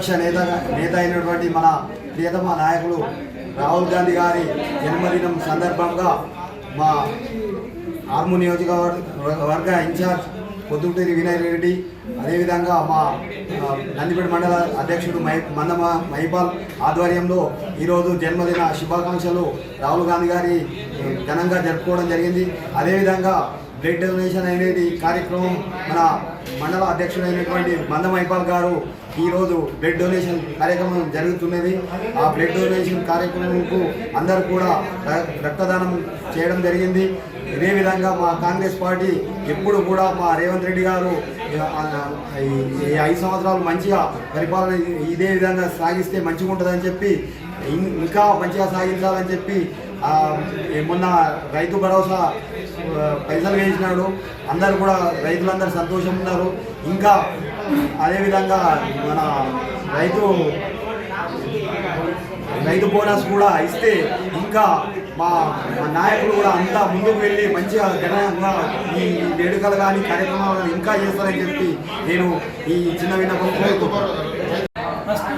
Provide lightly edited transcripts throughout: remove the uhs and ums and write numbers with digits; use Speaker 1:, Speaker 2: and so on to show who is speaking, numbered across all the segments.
Speaker 1: ప్రతిపక్ష నేత అయినటువంటి మన ప్రియతమ నాయకులు రాహుల్ గాంధీ గారి జన్మదినం సందర్భంగా మా ఆర్మూర్ నియోజకవర్గ ఇన్ఛార్జ్ పొద్దుటూరి వినయ్ రెడ్డి, అదేవిధంగా మా నందిపేట మండల అధ్యక్షుడు మహిపాల్ ఆధ్వర్యంలో ఈరోజు జన్మదిన శుభాకాంక్షలు రాహుల్ గాంధీ గారి ఘనంగా జరుపుకోవడం జరిగింది. అదేవిధంగా బ్లడ్ డొనేషన్ అనేది కార్యక్రమం మన మండల అధ్యక్షుడైనటువంటి మహిపాల్ గారు ఈరోజు బ్లడ్ డొనేషన్ కార్యక్రమం జరుగుతున్నది. ఆ బ్లడ్ డొనేషన్ కార్యక్రమంకు అందరూ కూడా రక్తదానం చేయడం జరిగింది. ఇదే విధంగా మా కాంగ్రెస్ పార్టీ ఎప్పుడు కూడా మా రేవంత్ రెడ్డి గారు ఈ 5 సంవత్సరాలు మంచిగా పరిపాలన ఇదే విధంగా సాగిస్తే మంచిగా ఉంటుందని చెప్పి ఇంకా మంచిగా సాగించాలని చెప్పి మొన్న రైతు భరోసా పైసలు వేసినాడు. అందరూ కూడా రైతులందరూ సంతోషం ఉన్నారు. ఇంకా అదేవిధంగా మన రైతు బోనస్ కూడా ఇస్తే ఇంకా మా నాయకులు కూడా అంతా ముందుకు వెళ్ళి మంచిగా ఘనంగా ఈ వేడుకలు కానీ కార్యక్రమాలు కానీ ఇంకా చేస్తారని చెప్పి నేను ఈ చిన్న విన్నపం కోరుకుంటున్నాను.
Speaker 2: ఫస్ట్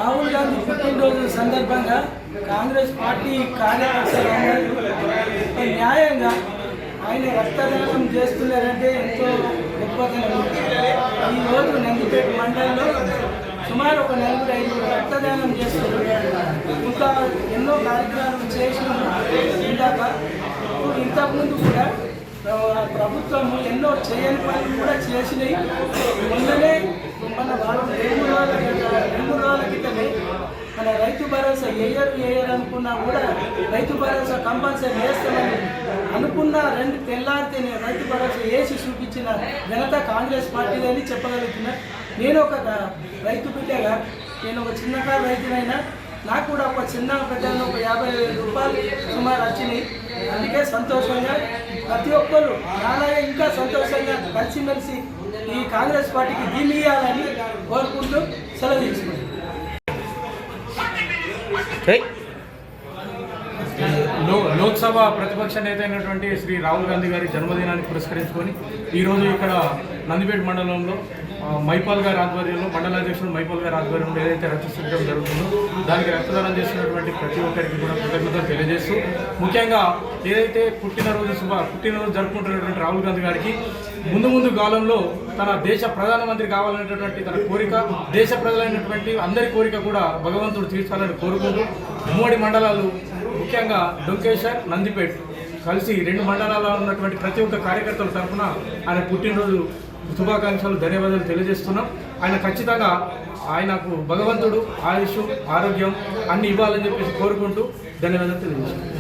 Speaker 2: రాహుల్ గాంధీ పుట్టినరోజు సందర్భంగా కాంగ్రెస్ పార్టీ కార్యకర్తలు న్యాయంగా ఆయన రక్తదానం చేస్తున్నారంటే ఎంతో గొప్పతనం. ఈరోజు నందిపేట మండలంలో సుమారు ఒక 4-5 రక్తదానం చేస్తున్నారు. ఇంకా ఎన్నో కార్యక్రమాలు చేసిన ఇంతకుముందు కూడా ప్రభుత్వం ఎన్నో చేయని పనులు కూడా చేసినాయి. మొన్ననే మన 2 రోజుల క్రితమే మన రైతు భరోసా వేయరు అనుకున్నా కూడా రైతు భరోసా కంపల్సరీ వేస్తామని అనుకున్న 2 తెల్లారితేనే రైతు భరోసా వేసి చూపించిన ఘనత కాంగ్రెస్ పార్టీదని చెప్పగలుగుతున్నా. నేను ఒక రైతు బిడ్డగా, నేను ఒక చిన్నకారు రైతునైనా నాకు కూడా ఒక చిన్న పెద్దలను ఒక 50,000 రూపాయలు సుమారు వచ్చినాయి. అందుకే సంతోషంగా ప్రతి ఒక్కరు నాలాగే ఇంకా సంతోషంగా కలిసిమెలిసి ఈ కాంగ్రెస్ పార్టీకి దిగియాలని కోరుకుంటూ సెలవు తీసుకుంటాం.
Speaker 3: లోక్సభ ప్రతిపక్ష నేత అయినటువంటి శ్రీ రాహుల్ గాంధీ గారి జన్మదినాన్ని పురస్కరించుకొని ఈరోజు ఇక్కడ నందిపేట మండలంలో మహిపాల్ గారి ఆధ్వర్యంలో, మండలాధ్యక్షుడు మహిపాల్ గారి ఆధ్వర్యంలో ఏదైతే రక్తశుద్ధం జరుగుతుందో దానికి రక్తదానం చేస్తున్నటువంటి ప్రతి ఒక్కరికి కూడా కృతజ్ఞతలు తెలియజేస్తూ, ముఖ్యంగా ఏదైతే పుట్టినరోజు జరుపుకుంటున్నటువంటి రాహుల్ గాంధీ గారికి ముందు కాలంలో తన దేశ ప్రధానమంత్రి కావాలనేటటువంటి తన కోరిక, దేశ ప్రజలైనటువంటి అందరి కోరిక కూడా భగవంతుడు తీర్చాలని కోరుకుంటూ ఉమ్మడి మండలాలు ముఖ్యంగా డొంకేశ్వర్, నందిపేట్ కలిసి 2 మండలాల్లో ఉన్నటువంటి ప్రతి ఒక్క కార్యకర్తల తరఫున ఆయన పుట్టినరోజు శుభాకాంక్షలు, ధన్యవాదాలు తెలియజేస్తున్నాం. ఆయన ఖచ్చితంగా ఆయనకు భగవంతుడు ఆయుష్, ఆరోగ్యం అన్ని ఇవ్వాలని చెప్పేసి కోరుకుంటూ ధన్యవాదాలు తెలియజేస్తున్నాం.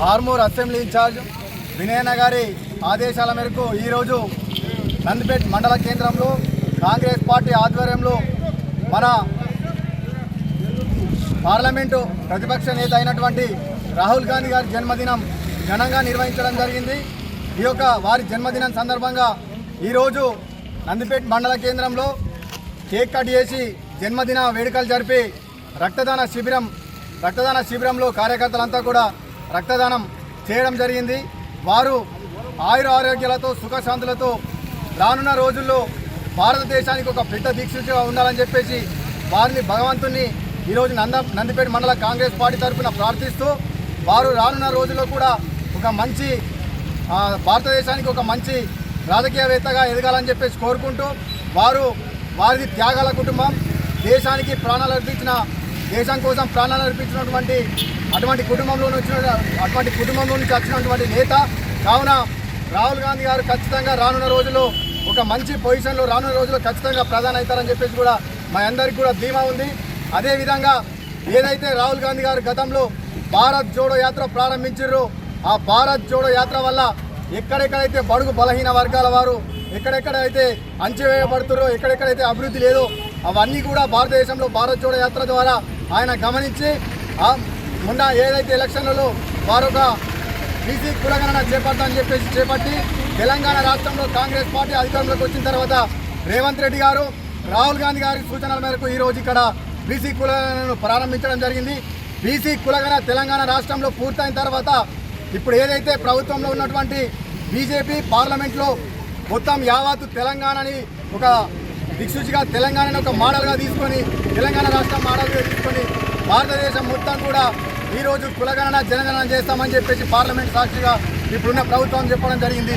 Speaker 4: ఆర్మూర్ అసెంబ్లీ ఇన్ఛార్జ్ వినయన్న గారి ఆదేశాల మేరకు ఈరోజు నందిపేట మండల కేంద్రంలో కాంగ్రెస్ పార్టీ ఆధ్వర్యంలో మన పార్లమెంటు ప్రతిపక్ష నేత అయినటువంటి రాహుల్ గాంధీ గారి జన్మదినం ఘనంగా నిర్వహించడం జరిగింది. ఈ యొక్క వారి జన్మదినం సందర్భంగా ఈరోజు నందిపేట మండల కేంద్రంలో కేక్ కట్ చేసి జన్మదిన వేడుకలు జరిపి రక్తదాన శిబిరంలో కార్యకర్తలంతా కూడా రక్తదానం చేయడం జరిగింది. వారు ఆయురారోగ్యాలతో సుఖశాంతులతో రానున్న రోజుల్లో భారతదేశానికి ఒక పెద్ద దిక్సూచిగా ఉండాలని చెప్పేసి వారిని భగవంతుని ఈరోజు నందిపేట మండల కాంగ్రెస్ పార్టీ తరఫున ప్రార్థిస్తూ వారు రానున్న రోజుల్లో కూడా ఒక మంచి భారతదేశానికి ఒక మంచి రాజకీయవేత్తగా ఎదగాలని చెప్పేసి కోరుకుంటూ వారిది త్యాగాల కుటుంబం, దేశానికి దేశం కోసం ప్రాణాలు అర్పించినటువంటి అటువంటి కుటుంబంలో నుంచి వచ్చినటువంటి నేత కావున రాహుల్ గాంధీ గారు ఖచ్చితంగా రానున్న రోజుల్లో ఒక మంచి పొజిషన్లో రానున్న రోజుల్లో ఖచ్చితంగా ప్రధాని అవుతారని చెప్పేసి కూడా మా అందరికీ కూడా ధీమా ఉంది. అదేవిధంగా ఏదైతే రాహుల్ గాంధీ గారు గతంలో భారత్ జోడో యాత్ర ప్రారంభించారో ఆ భారత్ జోడో యాత్ర వల్ల ఎక్కడెక్కడైతే బడుగు బలహీన వర్గాల వారు ఎక్కడెక్కడైతే అంచెవేయబడుతారో ఎక్కడెక్కడైతే అభివృద్ధి లేదో అవన్నీ కూడా భారతదేశంలో భారత్ జోడో యాత్ర ద్వారా ఆయన గమనించి మొన్న ఏదైతే ఎలక్షన్లలో వారు ఒక బీసీ కులగణన చేపట్టి తెలంగాణ రాష్ట్రంలో కాంగ్రెస్ పార్టీ అధికారంలోకి వచ్చిన తర్వాత రేవంత్ రెడ్డి గారు రాహుల్ గాంధీ గారి సూచనల మేరకు ఈరోజు ఇక్కడ బీసీ కులగణనను ప్రారంభించడం జరిగింది. బీసీ కులగణన తెలంగాణ రాష్ట్రంలో పూర్తయిన తర్వాత ఇప్పుడు ఏదైతే ప్రభుత్వంలో ఉన్నటువంటి బీజేపీ పార్లమెంట్లో మొత్తం యావత్తు తెలంగాణని ఒక దిక్సూచిగా తెలంగాణని ఒక మోడల్గా తీసుకొని తెలంగాణ రాష్ట్రం మోడల్గా తీసుకొని భారతదేశం మొత్తం కూడా ఈరోజు కులగణన జనగణన చేస్తామని చెప్పేసి పార్లమెంట్ సాక్షిగా ఇప్పుడున్న ప్రభుత్వం చెప్పడం జరిగింది.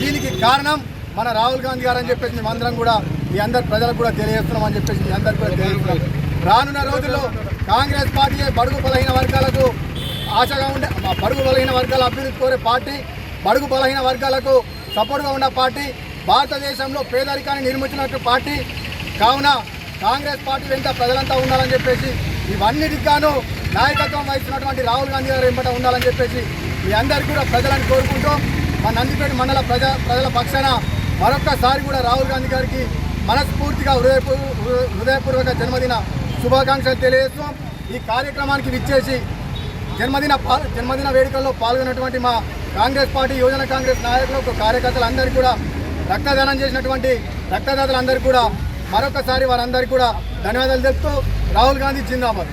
Speaker 4: దీనికి కారణం మన రాహుల్ గాంధీ గారు అని చెప్పేసి మేమందరం కూడా ఈ అందరి ప్రజలకు కూడా తెలియజేస్తున్నామని చెప్పేసి మీ అందరికి కూడా తెలియజేస్తున్నాం. రానున్న రోజుల్లో కాంగ్రెస్ పార్టీ బడుగు బలహీన వర్గాలకు ఆశగా ఉండే బడుగు బలహీన వర్గాల అభివృద్ధి కోరే పార్టీ, బడుగు బలహీన వర్గాలకు సపోర్ట్గా ఉన్న పార్టీ, భారతదేశంలో పేదరికాన్ని నిర్మించిన పార్టీ కావున కాంగ్రెస్ పార్టీ వెంట ప్రజలంతా ఉండాలని చెప్పేసి ఇవన్నిటికి గాను నాయకత్వం వహిస్తున్నటువంటి రాహుల్ గాంధీ గారు వెంబట ఉండాలని చెప్పేసి మీ అందరికీ కూడా ప్రజలను కోరుకుంటూ మా నందిపేట మండల ప్రజల పక్షాన మరొక్కసారి కూడా రాహుల్ గాంధీ గారికి మనస్ఫూర్తిగా హృదయపూర్వక జన్మదిన శుభాకాంక్షలు తెలియజేస్తూ ఈ కార్యక్రమానికి విచ్చేసి జన్మదిన వేడుకల్లో పాల్గొన్నటువంటి మా కాంగ్రెస్ పార్టీ యువజన కాంగ్రెస్ నాయకులకు కార్యకర్తలందరికీ కూడా రక్తదానం చేసినటువంటి రక్తదాతలందరికీ కూడా మరొకసారి వారందరికీ కూడా ధన్యవాదాలు తెలుపుతూ రాహుల్ గాంధీ జిందాబాద్.